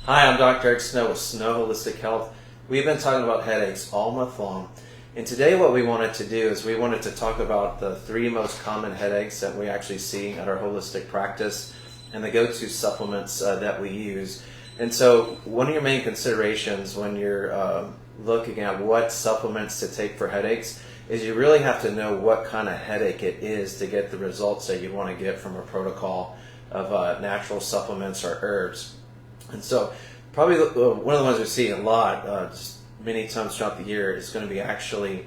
Hi, I'm Dr. Eric Snow with Snow Holistic Health. We've been talking about headaches all month long, and today what we wanted to do is we wanted to talk about the 3 most common headaches that we actually see at our holistic practice and the go-to supplements that we use. And so one of your main considerations when you're looking at what supplements to take for headaches is you really have to know what kind of headache it is to get the results that you want to get from a protocol of natural supplements or herbs. And so probably one of the ones we see a lot, just many times throughout the year, is going to be actually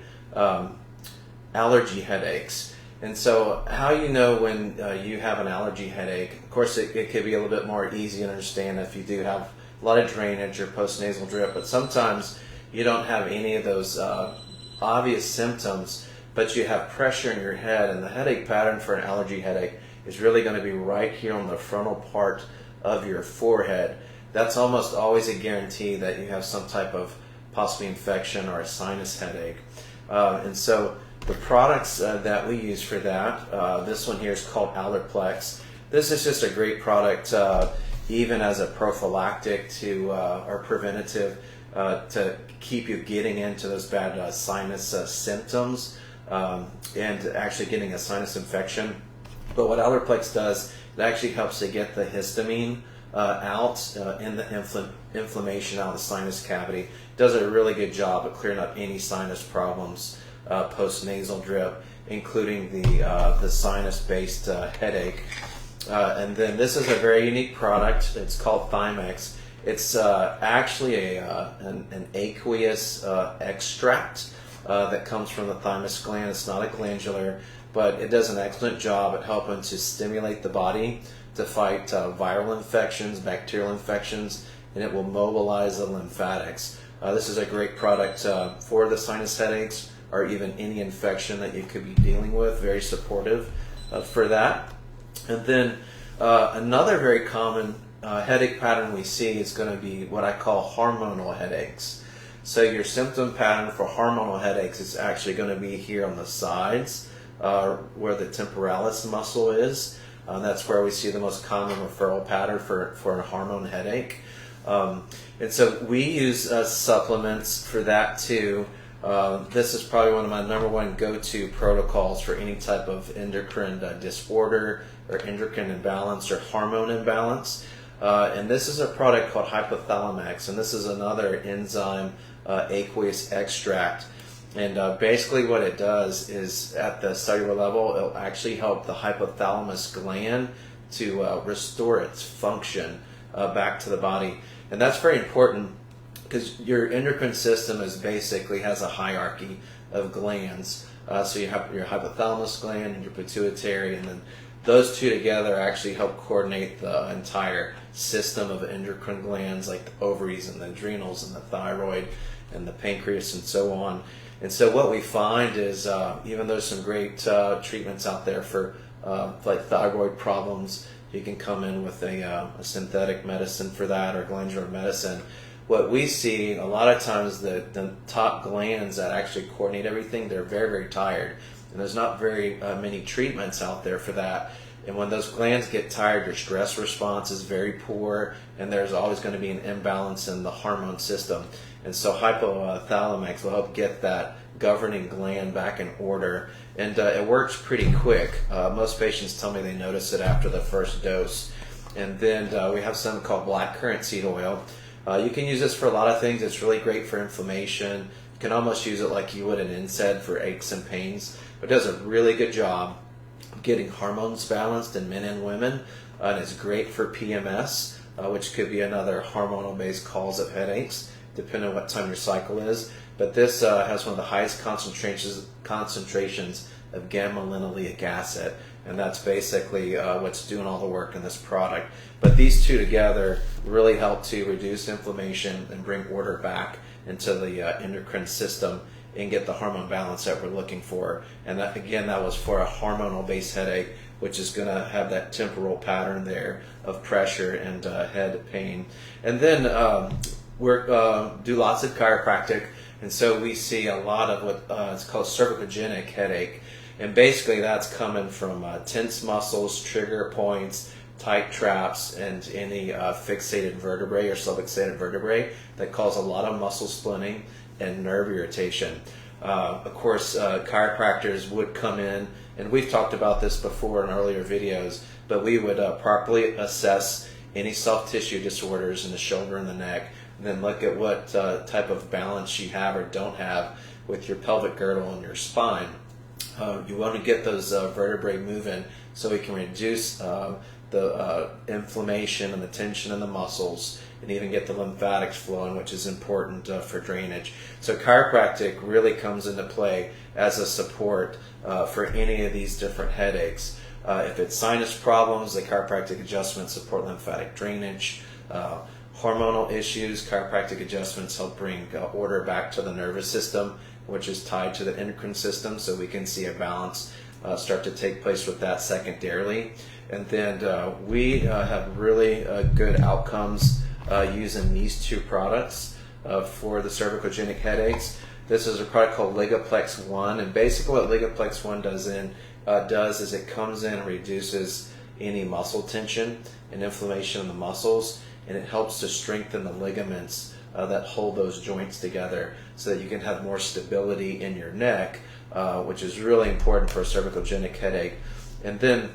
allergy headaches. And so how you know when you have an allergy headache, of course it could be a little bit more easy to understand if you do have a lot of drainage or postnasal drip, but sometimes you don't have any of those obvious symptoms, but you have pressure in your head, and the headache pattern for an allergy headache is really going to be right here on the frontal part of your forehead. That's almost always a guarantee that you have some type of possibly infection or a sinus headache. And so the products that we use for that, this one here is called Allerplex. This is just a great product even as a prophylactic to or preventative to keep you getting into those bad sinus symptoms and actually getting a sinus infection. But what Allerplex does, it actually helps to get the histamine out in the inflammation out of the sinus cavity. Does a really good job of clearing up any sinus problems, post-nasal drip, including the sinus-based headache. And then this is a very unique product. It's called Thymex. It's actually an aqueous extract that comes from the thymus gland. It's not a glandular, but it does an excellent job at helping to stimulate the body to fight viral infections, bacterial infections, and it will mobilize the lymphatics. This is a great product for the sinus headaches or even any infection that you could be dealing with. Very supportive for that. And then another very common headache pattern we see is going to be what I call hormonal headaches. So your symptom pattern for hormonal headaches is actually going to be here on the sides where the temporalis muscle is. That's where we see the most common referral pattern for a hormone headache. And so we use supplements for that too. This is probably one of my #1 go-to protocols for any type of endocrine disorder or endocrine imbalance or hormone imbalance. And this is a product called Hypothalamax, and this is another enzyme aqueous extract. And basically what it does is at the cellular level, it'll actually help the hypothalamus gland to restore its function back to the body. And that's very important because your endocrine system basically has a hierarchy of glands. So you have your hypothalamus gland and your pituitary, and then those two together actually help coordinate the entire system of endocrine glands like the ovaries and the adrenals and the thyroid and the pancreas and so on. And so what we find is even though there's some great treatments out there for like thyroid problems, you can come in with a synthetic medicine for that or glandular medicine. What we see a lot of times, the top glands that actually coordinate everything, they're very, very tired. And there's not very many treatments out there for that. And when those glands get tired, your stress response is very poor, and there's always going to be an imbalance in the hormone system. And so Hypothalamax will help get that governing gland back in order. And it works pretty quick. Most patients tell me they notice it after the first dose. And then we have something called blackcurrant seed oil. You can use this for a lot of things. It's really great for inflammation. You can almost use it like you would an NSAID for aches and pains. It does a really good job getting hormones balanced in men and women. And it's great for PMS, which could be another hormonal-based cause of headaches, depending on what time your cycle is. But this has one of the highest concentrations of gamma-linolenic acid, and that's basically what's doing all the work in this product. But these two together really help to reduce inflammation and bring order back into the endocrine system and get the hormone balance that we're looking for. And that, again, that was for a hormonal-based headache, which is going to have that temporal pattern there of pressure and head pain. And then we do lots of chiropractic, and so we see a lot of what it's called cervicogenic headache. And basically that's coming from tense muscles, trigger points, tight traps and any fixated vertebrae or subluxated vertebrae that cause a lot of muscle splitting and nerve irritation. Of course, chiropractors would come in, and we've talked about this before in earlier videos, but we would properly assess any soft tissue disorders in the shoulder and the neck, and then look at what type of balance you have or don't have with your pelvic girdle and your spine. You want to get those vertebrae moving so we can reduce the inflammation and the tension in the muscles, and even get the lymphatics flowing, which is important for drainage. So chiropractic really comes into play as a support for any of these different headaches. If it's sinus problems, the chiropractic adjustments support lymphatic drainage. Hormonal issues, chiropractic adjustments help bring order back to the nervous system, which is tied to the endocrine system, so we can see a balance start to take place with that secondarily. And then we have really good outcomes using these two products for the cervicogenic headaches. This is a product called Ligaplex 1, and basically what Ligaplex 1 does is it comes in and reduces any muscle tension and inflammation in the muscles, and it helps to strengthen the ligaments that hold those joints together so that you can have more stability in your neck, which is really important for a cervicogenic headache. And then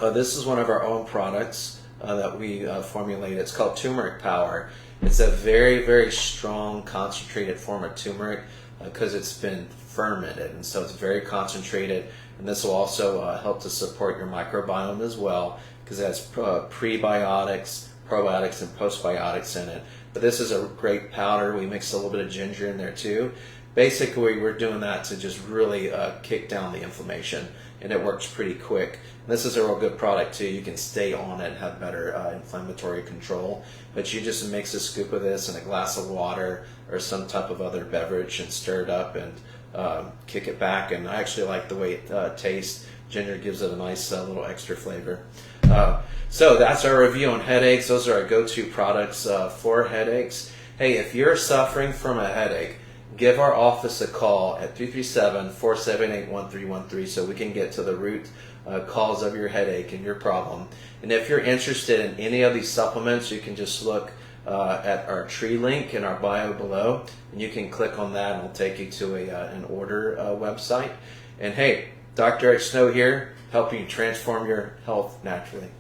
this is one of our own products that we formulated. It's called Turmeric Power. It's a very, very strong concentrated form of turmeric because it's been fermented, and so it's very concentrated. And this will also help to support your microbiome as well, because it has prebiotics, probiotics, and postbiotics in it. But this is a great powder. We mix a little bit of ginger in there too. Basically, we're doing that to just really kick down the inflammation, and it works pretty quick. And this is a real good product too. You can stay on it and have better inflammatory control. But you just mix a scoop of this in a glass of water or some type of other beverage and stir it up and kick it back. And I actually like the way it tastes. Ginger gives it a nice little extra flavor. So that's our review on headaches. Those are our go-to products for headaches. Hey, if you're suffering from a headache, give our office a call at 337-478-1313 so we can get to the root cause of your headache and your problem. And if you're interested in any of these supplements, you can just look at our tree link in our bio below, and you can click on that and it'll take you to an order website. And hey, Dr. Eric Snow here, helping you transform your health naturally.